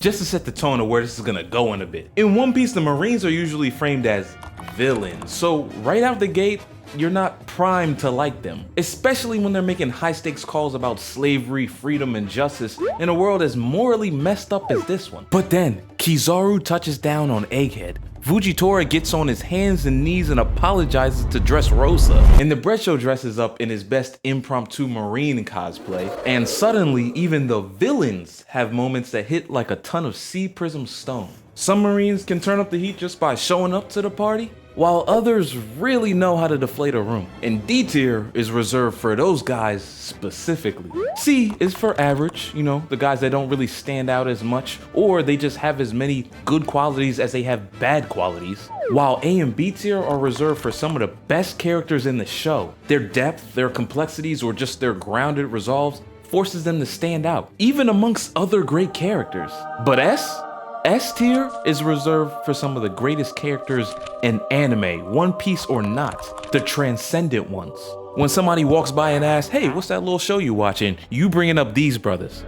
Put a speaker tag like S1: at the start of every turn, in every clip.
S1: just to set the tone of where this is gonna go in a bit. In One Piece, the Marines are usually framed as villains, so right out the gate, you're not primed to like them, especially when they're making high stakes calls about slavery, freedom, and justice in a world as morally messed up as this one. But then, Kizaru touches down on Egghead. Fujitora gets on his hands and knees and apologizes to Dressrosa. And the Brescio dresses up in his best impromptu Marine cosplay. And suddenly, even the villains have moments that hit like a ton of sea prism stone. Some Marines can turn up the heat just by showing up to the party, while others really know how to deflate a room. And D tier is reserved for those guys specifically. C is for average, you know, the guys that don't really stand out as much, or they just have as many good qualities as they have bad qualities. While A and B tier are reserved for some of the best characters in the show. Their depth, their complexities, or just their grounded resolves forces them to stand out, even amongst other great characters. But S tier is reserved for some of the greatest characters in anime, One Piece or not, the transcendent ones. When somebody walks by and asks, hey, what's that little show you watching? You bringing up these brothers.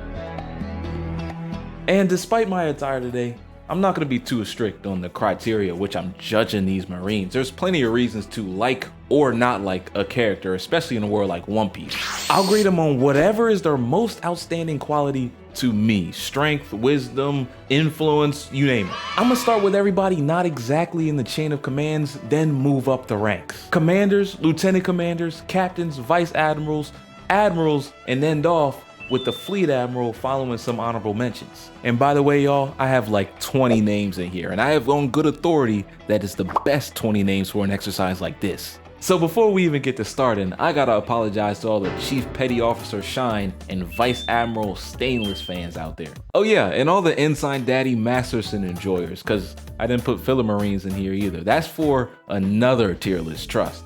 S1: And despite my attire today, I'm not gonna be too strict on the criteria which I'm judging these Marines. There's plenty of reasons to like or not like a character, especially in a world like One Piece. I'll grade them on whatever is their most outstanding quality to me. Strength, wisdom, influence, you name it. I'm gonna start with everybody not exactly in the chain of commands, then move up the ranks. Commanders, lieutenant commanders, captains, vice admirals, admirals, and end off with the fleet admiral following some honorable mentions. And by the way, y'all, I have like 20 names in here, and I have on good authority that it's the best 20 names for an exercise like this. So before we even get to starting, I gotta apologize to all the Chief Petty Officer Shine and Vice Admiral Stainless fans out there. Oh yeah, and all the Ensign Daddy Masterson enjoyers, cause I didn't put filler Marines in here either. That's for another tier list, trust.